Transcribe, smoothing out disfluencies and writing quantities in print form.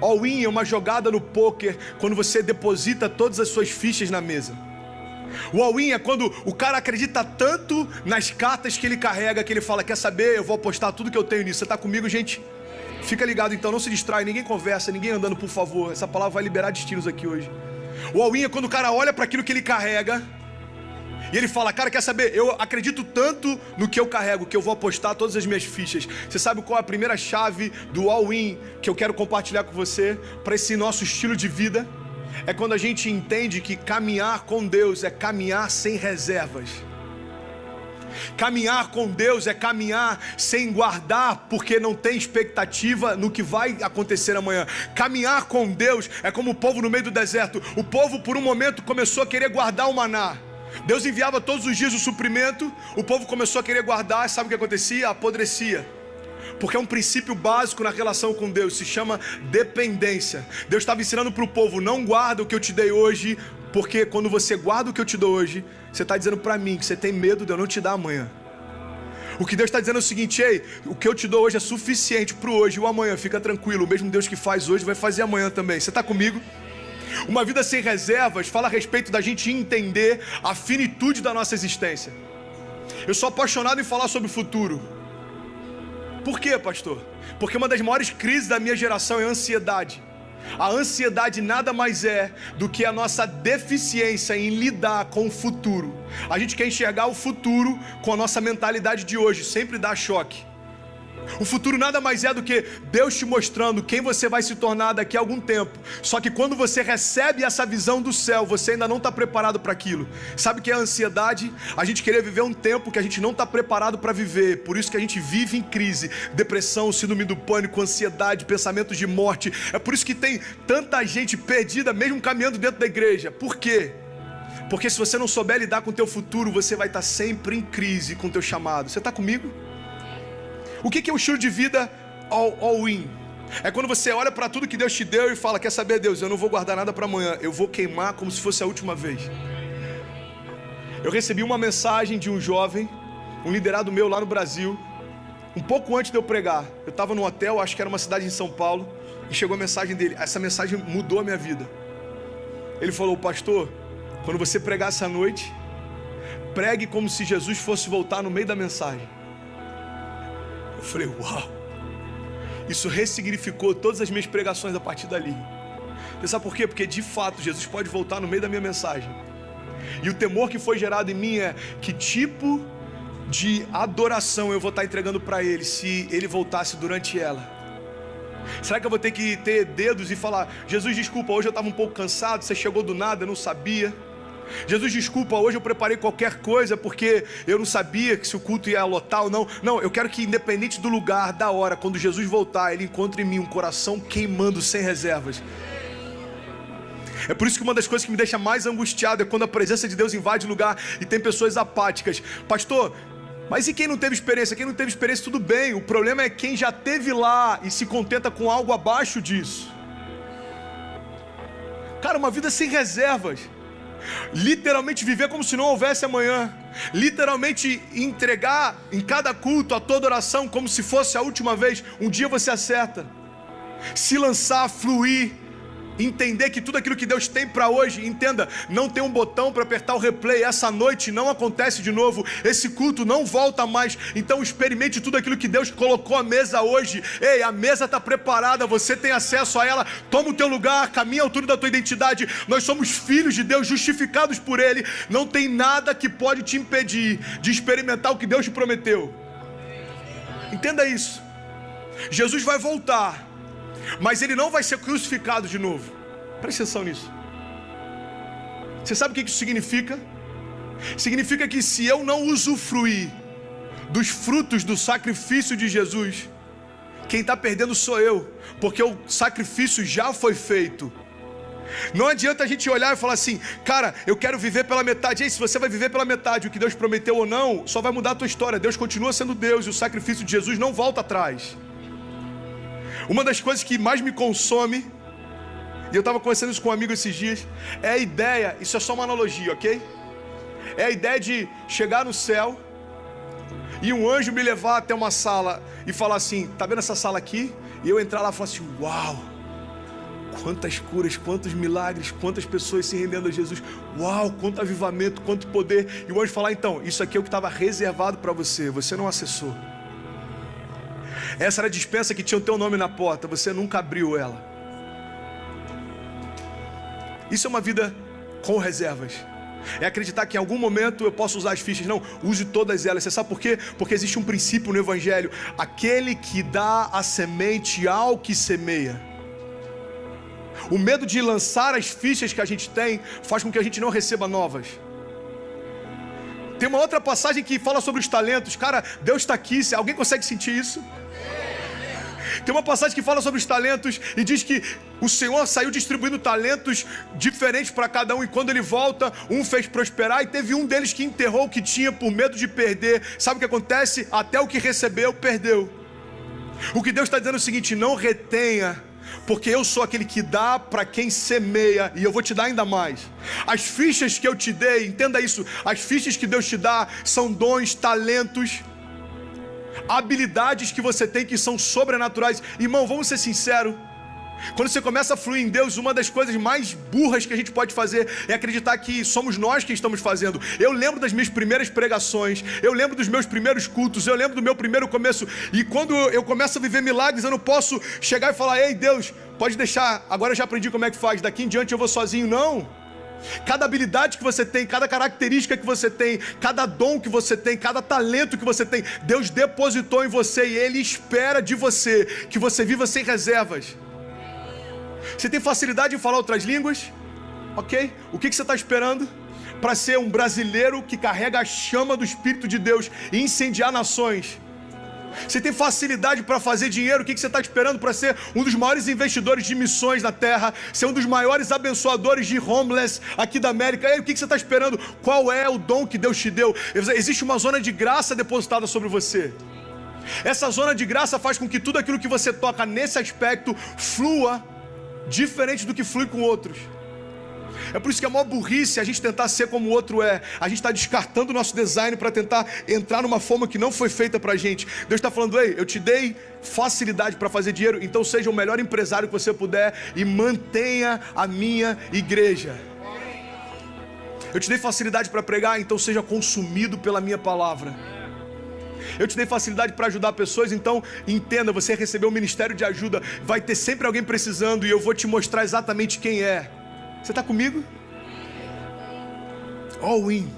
All-in é uma jogada no poker quando você deposita todas as suas fichas na mesa. O all-in é quando o cara acredita tanto nas cartas que ele carrega, que ele fala, quer saber, eu vou apostar tudo que eu tenho nisso. Você tá comigo, gente? Fica ligado então, não se distrai, ninguém conversa, ninguém andando, por favor. Essa palavra vai liberar destinos aqui hoje. O all-in é quando o cara olha para aquilo que ele carrega e ele fala, cara, quer saber, eu acredito tanto no que eu carrego, que eu vou apostar todas as minhas fichas. Você sabe qual é a primeira chave do all-in que eu quero compartilhar com você para esse nosso estilo de vida? É quando a gente entende que caminhar com Deus é caminhar sem reservas. Caminhar com Deus é caminhar sem guardar, porque não tem expectativa no que vai acontecer amanhã. Caminhar com Deus é como o povo no meio do deserto. O povo por um momento começou a querer guardar o maná. Deus enviava todos os dias o suprimento. O povo começou a querer guardar. Sabe o que acontecia? Apodrecia. Porque é um princípio básico na relação com Deus, se chama dependência. Deus estava ensinando para o povo, não guarda o que eu te dei hoje, porque quando você guarda o que eu te dou hoje, você está dizendo para mim que você tem medo de eu não te dar amanhã. O que Deus está dizendo é o seguinte, ei, o que eu te dou hoje é suficiente para o hoje e o amanhã, fica tranquilo, o mesmo Deus que faz hoje vai fazer amanhã também. Você está comigo? Uma vida sem reservas fala a respeito da gente entender a finitude da nossa existência. Eu sou apaixonado em falar sobre o futuro. Por quê, pastor? Porque uma das maiores crises da minha geração é a ansiedade. A ansiedade nada mais é do que a nossa deficiência em lidar com o futuro. A gente quer enxergar o futuro com a nossa mentalidade de hoje, sempre dá choque. O futuro nada mais é do que Deus te mostrando quem você vai se tornar daqui a algum tempo. Só que quando você recebe essa visão do céu, você ainda não está preparado para aquilo. Sabe o que é a ansiedade? A gente querer viver um tempo que a gente não está preparado para viver. Por isso que a gente vive em crise, depressão, síndrome do pânico, ansiedade, pensamentos de morte. É por isso que tem tanta gente perdida, mesmo caminhando dentro da igreja. Por quê? Porque se você não souber lidar com o teu futuro, você vai estar sempre em crise com o teu chamado. Você está comigo? O que é o estilo de vida all-in? É quando você olha para tudo que Deus te deu e fala, quer saber, Deus, eu não vou guardar nada para amanhã, eu vou queimar como se fosse a última vez. Eu recebi uma mensagem de um jovem, um liderado meu lá no Brasil, um pouco antes de eu pregar. Eu estava num hotel, acho que era uma cidade em São Paulo, e chegou a mensagem dele. Essa mensagem mudou a minha vida. Ele falou, pastor, quando você pregar essa noite, pregue como se Jesus fosse voltar no meio da mensagem. Eu falei, uau, isso ressignificou todas as minhas pregações a partir dali. Você sabe por quê? Porque de fato Jesus pode voltar no meio da minha mensagem. E o temor que foi gerado em mim é que tipo de adoração eu vou estar entregando para Ele se Ele voltasse durante ela. Será que eu vou ter que ter dedos e falar, Jesus, desculpa, hoje eu estava um pouco cansado, você chegou do nada, eu não sabia. Jesus, desculpa, hoje eu preparei qualquer coisa porque eu não sabia que se o culto ia lotar ou não. Não, eu quero que independente do lugar, da hora, quando Jesus voltar, Ele encontre em mim um coração queimando sem reservas. É por isso que uma das coisas que me deixa mais angustiado é quando a presença de Deus invade o lugar e tem pessoas apáticas. Pastor, mas e quem não teve experiência? Quem não teve experiência, tudo bem. O problema é quem já teve lá e se contenta com algo abaixo disso. Cara, uma vida sem reservas. Literalmente viver como se não houvesse amanhã. Literalmente entregar em cada culto a toda oração como se fosse a última vez. Um dia você acerta. Se lançar, fluir. Entender que tudo aquilo que Deus tem para hoje, entenda, não tem um botão para apertar o replay. Essa noite não acontece de novo. Esse culto não volta mais. Então experimente tudo aquilo que Deus colocou à mesa hoje. Ei, a mesa está preparada, você tem acesso a ela. Toma o teu lugar, caminha à altura da tua identidade. Nós somos filhos de Deus, justificados por Ele. Não tem nada que pode te impedir de experimentar o que Deus te prometeu. Entenda isso. Jesus vai voltar, mas Ele não vai ser crucificado de novo. Presta atenção nisso. Você sabe o que isso significa? Significa que se eu não usufruir dos frutos do sacrifício de Jesus, quem está perdendo sou eu, porque o sacrifício já foi feito. Não adianta a gente olhar e falar assim, cara, eu quero viver pela metade. Ei, se você vai viver pela metade, o que Deus prometeu ou não, só vai mudar a tua história. Deus continua sendo Deus e o sacrifício de Jesus não volta atrás. Uma das coisas que mais me consome, e eu estava conversando isso com um amigo esses dias, é a ideia, isso é só uma analogia, ok? É a ideia de chegar no céu e um anjo me levar até uma sala e falar assim, tá vendo essa sala aqui? E eu entrar lá e falar assim, uau, Quantas curas, quantos milagres, quantas pessoas se rendendo a Jesus. Uau, quanto avivamento, quanto poder. E o anjo falar, então, isso aqui é o que estava reservado para você, você não acessou. Essa era a dispensa que tinha o teu nome na porta, você nunca abriu ela. Isso é uma vida com reservas. É acreditar que em algum momento eu posso usar as fichas. Não, use todas elas. Você sabe por quê? Porque existe um princípio no Evangelho: aquele que dá a semente ao que semeia. O medo de lançar as fichas que a gente tem faz com que a gente não receba novas. Tem uma outra passagem que fala sobre os talentos. Cara, Deus está aqui. Alguém consegue sentir isso? Tem uma passagem que fala sobre os talentos e diz que o Senhor saiu distribuindo talentos diferentes para cada um, e quando ele volta, um fez prosperar e teve um deles que enterrou o que tinha por medo de perder. Sabe o que acontece? Até o que recebeu, perdeu. O que Deus está dizendo é o seguinte: não retenha, porque eu sou aquele que dá para quem semeia, e eu vou te dar ainda mais. As fichas que eu te dei, entenda isso, as fichas que Deus te dá são dons, talentos, habilidades que você tem que são sobrenaturais. Irmão, vamos ser sinceros, quando você começa a fluir em Deus, uma das coisas mais burras que a gente pode fazer é acreditar que somos nós quem estamos fazendo. Eu lembro das minhas primeiras pregações, eu lembro dos meus primeiros cultos, eu lembro do meu primeiro começo, e quando eu começo a viver milagres, eu não posso chegar e falar: ei Deus, pode deixar, agora eu já aprendi como é que faz, daqui em diante eu vou sozinho. Não. Cada habilidade que você tem, cada característica que você tem, cada dom que você tem, cada talento que você tem, Deus depositou em você, e Ele espera de você que você viva sem reservas. Você tem facilidade em falar outras línguas? Ok? O que você está esperando para ser um brasileiro que carrega a chama do Espírito de Deus e incendiar nações? Você tem facilidade para fazer dinheiro? O que você está esperando para ser um dos maiores investidores de missões na terra? Ser um dos maiores abençoadores de homeless aqui da América? E aí, o que você está esperando? Qual é o dom que Deus te deu? Existe uma zona de graça depositada sobre você. Essa zona de graça faz com que tudo aquilo que você toca nesse aspecto flua diferente do que flui com outros. É por isso que é a maior burrice a gente tentar ser como o outro é. A gente está descartando o nosso design para tentar entrar numa forma que não foi feita para a gente. Deus está falando: ei, eu te dei facilidade para fazer dinheiro, então seja o melhor empresário que você puder e mantenha a minha igreja. Eu te dei facilidade para pregar, então seja consumido pela minha palavra. Eu te dei facilidade para ajudar pessoas, então entenda, você recebeu um ministério de ajuda, vai ter sempre alguém precisando, e eu vou te mostrar exatamente quem é. Você está comigo? All in.